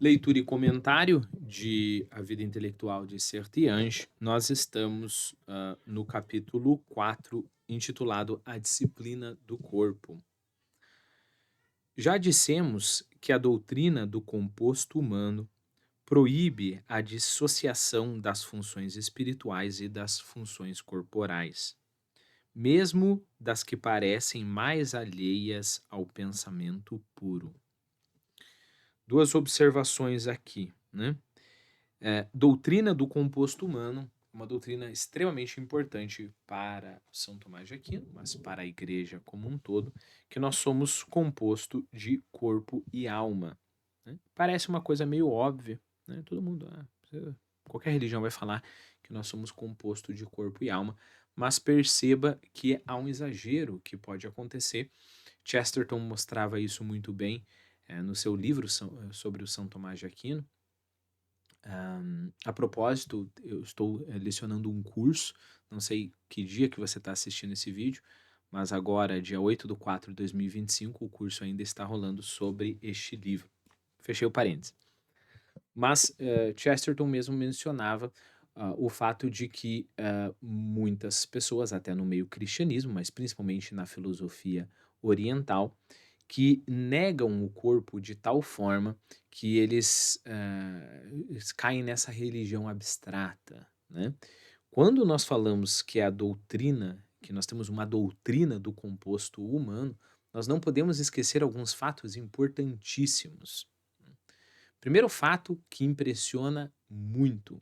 Leitura e comentário de A Vida Intelectual de Sertiange, nós estamos no capítulo 4, intitulado A Disciplina do Corpo. Já dissemos que a doutrina do composto humano proíbe a dissociação das funções espirituais e das funções corporais, mesmo das que parecem mais alheias ao pensamento puro. Duas observações aqui, né? Doutrina do composto humano, uma doutrina extremamente importante para São Tomás de Aquino, mas para a igreja como um todo, que nós somos composto de corpo e alma, né? Parece uma coisa meio óbvia, né? Todo mundo, qualquer religião vai falar que nós somos composto de corpo e alma, mas perceba que há um exagero que pode acontecer. Chesterton mostrava isso muito bem no seu livro sobre o São Tomás de Aquino. A propósito, eu estou lecionando um curso, não sei que dia que você está assistindo esse vídeo, mas agora, dia 8/4/2025, o curso ainda está rolando sobre este livro. Fechei o parênteses. Mas Chesterton mesmo mencionava o fato de que muitas pessoas, até no meio cristianismo, mas principalmente na filosofia oriental, que negam o corpo de tal forma que eles caem nessa religião abstrata, né? Quando nós falamos que a doutrina, que nós temos uma doutrina do composto humano, nós não podemos esquecer alguns fatos importantíssimos. Primeiro fato que impressiona muito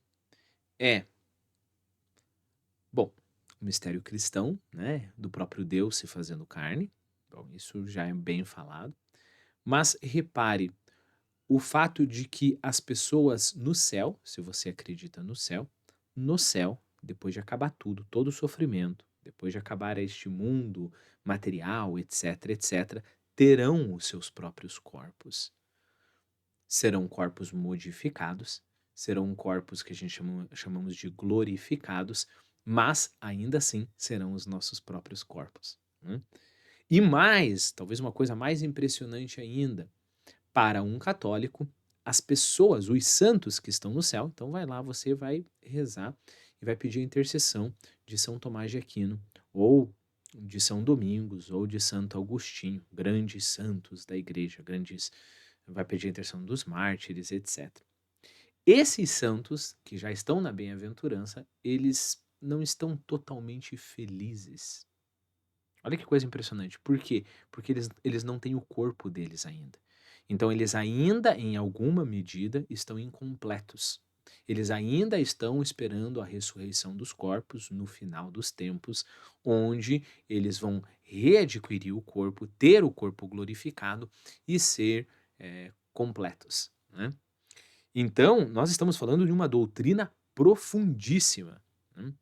é, bom, o mistério cristão, né, do próprio Deus se fazendo carne. Bom, isso já é bem falado. Mas repare, o fato de que as pessoas no céu, se você acredita no céu, depois de acabar tudo, todo o sofrimento, depois de acabar este mundo material, etc, etc, terão os seus próprios corpos. Serão corpos modificados, serão corpos que a gente chamamos de glorificados, mas ainda assim serão os nossos próprios corpos, né? E mais, talvez uma coisa mais impressionante ainda, para um católico, as pessoas, os santos que estão no céu, então vai lá, você vai rezar e vai pedir a intercessão de São Tomás de Aquino, ou de São Domingos, ou de Santo Agostinho, grandes santos da igreja, vai pedir a intercessão dos mártires, etc. Esses santos, que já estão na bem-aventurança, eles não estão totalmente felizes. Olha que coisa impressionante. Por quê? Porque eles não têm o corpo deles ainda. Então, eles ainda, em alguma medida, estão incompletos. Eles ainda estão esperando a ressurreição dos corpos no final dos tempos, onde eles vão readquirir o corpo, ter o corpo glorificado e ser completos, né? Então, nós estamos falando de uma doutrina profundíssima, né?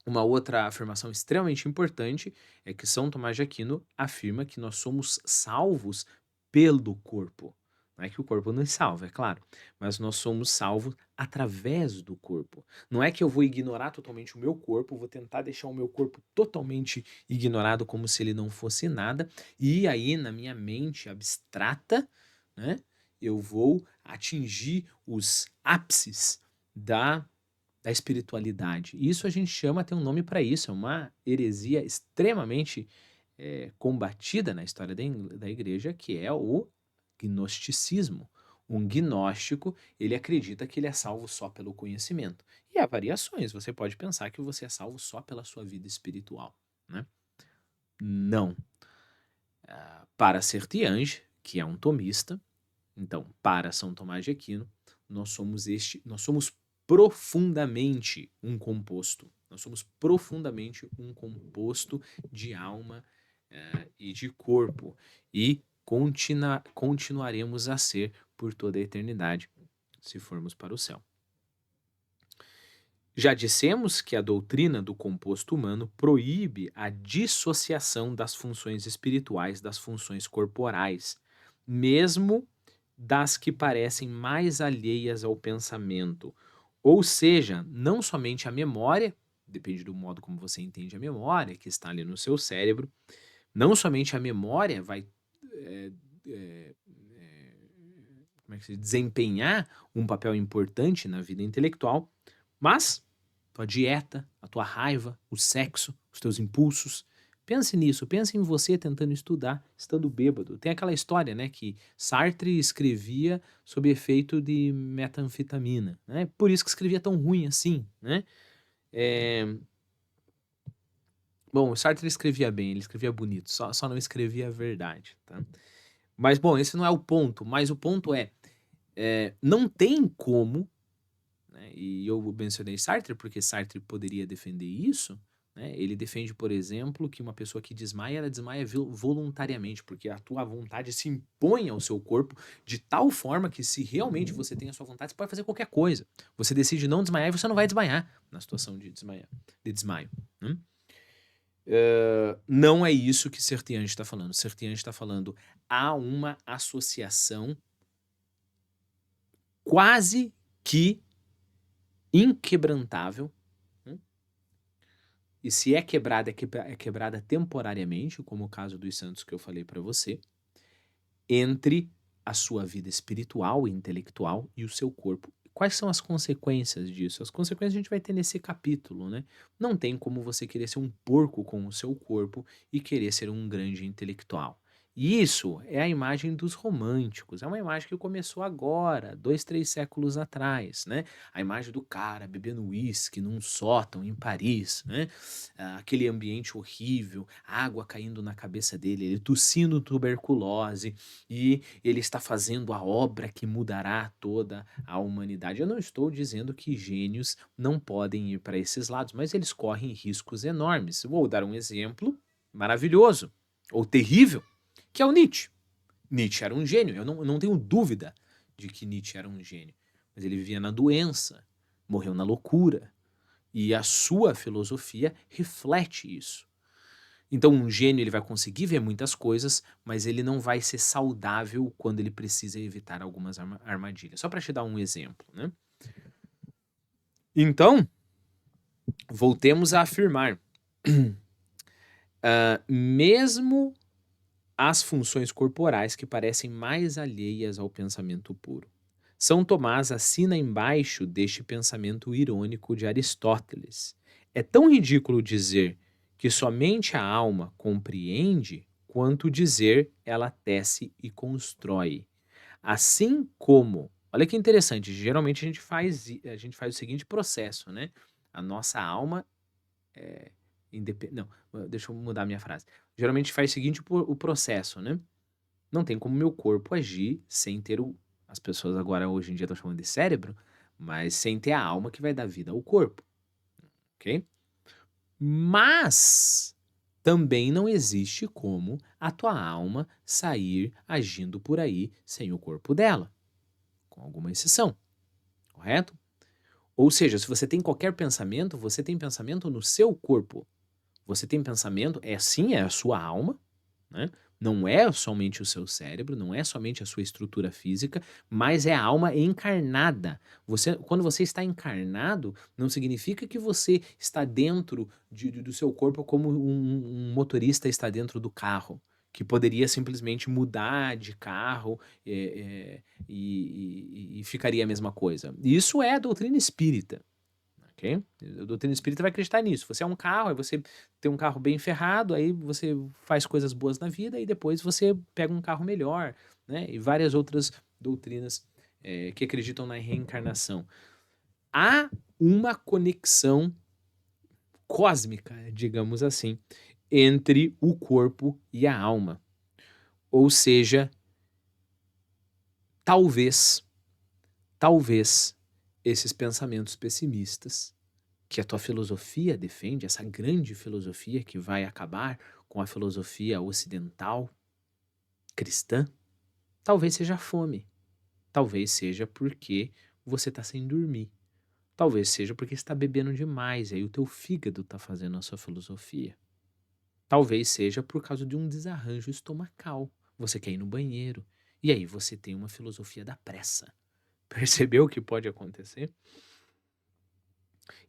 Uma outra afirmação extremamente importante é que São Tomás de Aquino afirma que nós somos salvos pelo corpo. Não é que o corpo nos salva, é claro, mas nós somos salvos através do corpo. Não é que eu vou ignorar totalmente o meu corpo, vou tentar deixar o meu corpo totalmente ignorado como se ele não fosse nada, e aí na minha mente abstrata, né, eu vou atingir os ápices da da espiritualidade. E isso a gente chama, tem um nome para isso, é uma heresia extremamente combatida na história da igreja, que é o gnosticismo. Um gnóstico, ele acredita que ele é salvo só pelo conhecimento. E há variações, você pode pensar que você é salvo só pela sua vida espiritual, né? Não. Para Sertiange, que é um tomista, então, para São Tomás de Aquino, nós somos profundamente um composto. Nós somos profundamente um composto de alma e de corpo. E continuaremos a ser por toda a eternidade, se formos para o céu. Já dissemos que a doutrina do composto humano proíbe a dissociação das funções espirituais das funções corporais, mesmo das que parecem mais alheias ao pensamento. Ou seja, não somente a memória, depende do modo como você entende a memória, que está ali no seu cérebro, não somente a memória vai eh, eh, como é que se diz, desempenhar um papel importante na vida intelectual, mas tua dieta, a tua raiva, o sexo, os teus impulsos. Pense nisso, pense em você tentando estudar, estando bêbado. Tem aquela história, né, que Sartre escrevia sob efeito de metanfetamina, né? Por isso que escrevia tão ruim assim, né? É, bom, o Sartre escrevia bem, ele escrevia bonito, só não escrevia a verdade, tá? Mas, bom, esse não é o ponto, mas o ponto não tem como, né, e eu mencionei Sartre porque Sartre poderia defender isso, né? Ele defende, por exemplo, que uma pessoa que desmaia, ela desmaia voluntariamente, porque a tua vontade se impõe ao seu corpo de tal forma que se realmente você tem a sua vontade, você pode fazer qualquer coisa. Você decide não desmaiar e você não vai desmaiar na situação de desmaio, né? Não é isso que Sertian está falando. Sertian está falando, há uma associação quase que inquebrantável, né? E se é quebrada, é quebrada temporariamente, como o caso dos santos que eu falei para você, entre a sua vida espiritual e intelectual e o seu corpo. Quais são as consequências disso? As consequências a gente vai ter nesse capítulo, né? Não tem como você querer ser um porco com o seu corpo e querer ser um grande intelectual. E isso é a imagem dos românticos, é uma imagem que começou agora, 2, 3 séculos atrás, né? A imagem do cara bebendo uísque num sótão em Paris, né? Aquele ambiente horrível, água caindo na cabeça dele, ele tossindo tuberculose, e ele está fazendo a obra que mudará toda a humanidade. Eu não estou dizendo que gênios não podem ir para esses lados, mas eles correm riscos enormes. Vou dar um exemplo maravilhoso, ou terrível, que é o Nietzsche. Nietzsche era um gênio, eu não tenho dúvida de que Nietzsche era um gênio, mas ele vivia na doença, morreu na loucura, e a sua filosofia reflete isso. Então, um gênio ele vai conseguir ver muitas coisas, mas ele não vai ser saudável quando ele precisa evitar algumas armadilhas. Só para te dar um exemplo, né? Então, voltemos a afirmar. Mesmo as funções corporais que parecem mais alheias ao pensamento puro. São Tomás assina embaixo deste pensamento irônico de Aristóteles. É tão ridículo dizer que somente a alma compreende, quanto dizer ela tece e constrói. Assim como, olha que interessante, geralmente a gente faz o seguinte processo, né? A nossa alma é não, deixa eu mudar a minha frase. Geralmente faz o seguinte o processo, né? Não tem como meu corpo agir sem ter as pessoas agora hoje em dia estão chamando de cérebro, mas sem ter a alma que vai dar vida ao corpo, ok? Mas também não existe como a tua alma sair agindo por aí sem o corpo dela, com alguma exceção, correto? Ou seja, se você tem qualquer pensamento, você tem pensamento no seu corpo. Você tem pensamento, sim, é a sua alma, né? Não é somente o seu cérebro, não é somente a sua estrutura física, mas é a alma encarnada. Quando você está encarnado, não significa que você está dentro do seu corpo como um motorista está dentro do carro, que poderia simplesmente mudar de carro e ficaria a mesma coisa. Isso é a doutrina espírita. Ok? A doutrina espírita vai acreditar nisso. Você é um carro, aí você tem um carro bem ferrado, aí você faz coisas boas na vida e depois você pega um carro melhor, né? E várias outras doutrinas que acreditam na reencarnação. Há uma conexão cósmica, digamos assim, entre o corpo e a alma. Ou seja, talvez esses pensamentos pessimistas que a tua filosofia defende, essa grande filosofia que vai acabar com a filosofia ocidental cristã, talvez seja fome. Talvez seja porque você está sem dormir. Talvez seja porque está bebendo demais, e aí o teu fígado está fazendo a sua filosofia. Talvez seja por causa de um desarranjo estomacal. Você quer ir no banheiro, e aí você tem uma filosofia da pressa. Percebeu o que pode acontecer?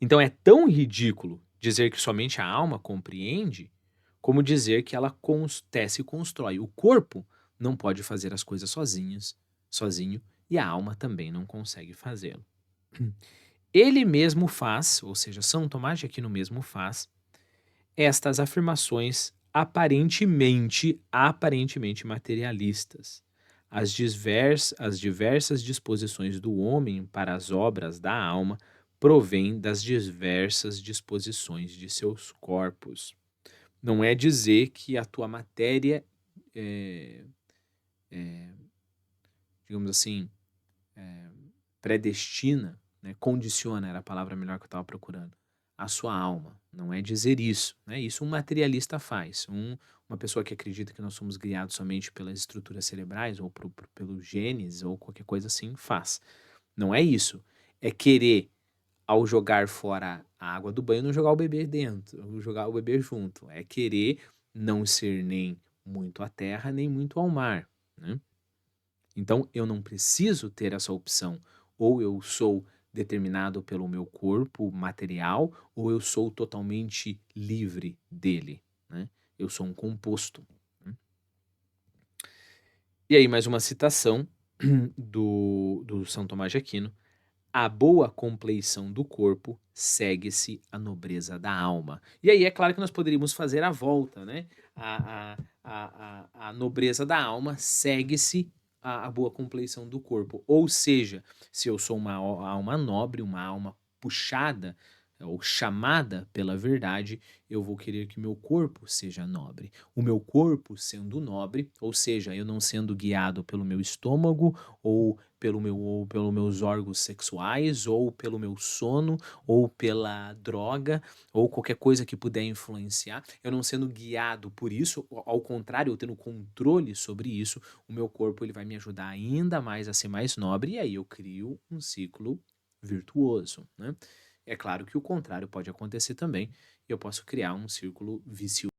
Então é tão ridículo dizer que somente a alma compreende, como dizer que ela tece e constrói. O corpo não pode fazer as coisas sozinho e a alma também não consegue fazê-lo. Ele mesmo faz, ou seja, São Tomás de Aquino mesmo faz, estas afirmações aparentemente materialistas. As diversas disposições do homem para as obras da alma provêm das diversas disposições de seus corpos. Não é dizer que a tua matéria, é, é, digamos assim, predestina, né, condiciona, era a palavra melhor que eu estava procurando, a sua alma. Não é dizer isso, né? Isso um materialista faz. Uma pessoa que acredita que nós somos guiados somente pelas estruturas cerebrais ou pelos genes ou qualquer coisa assim, faz. Não é isso. É querer, ao jogar fora a água do banho, não jogar o bebê dentro, ou jogar o bebê junto. É querer não ser nem muito à terra, nem muito ao mar, né? Então, eu não preciso ter essa opção. Ou eu sou determinado pelo meu corpo material, ou eu sou totalmente livre dele, né? Eu sou um composto, né? E aí, mais uma citação do São Tomás de Aquino. A boa compleição do corpo segue-se a nobreza da alma. E aí é claro que nós poderíamos fazer a volta, né? A nobreza da alma segue-se a boa compleição do corpo. Ou seja, se eu sou uma alma nobre, uma alma puxada ou chamada pela verdade, eu vou querer que meu corpo seja nobre. O meu corpo sendo nobre, ou seja, eu não sendo guiado pelo meu estômago ou pelos meus órgãos sexuais, ou pelo meu sono, ou pela droga, ou qualquer coisa que puder influenciar, eu não sendo guiado por isso, ao contrário, eu tendo controle sobre isso, o meu corpo ele vai me ajudar ainda mais a ser mais nobre, e aí eu crio um ciclo virtuoso, né? É claro que o contrário pode acontecer também, e eu posso criar um círculo vicioso.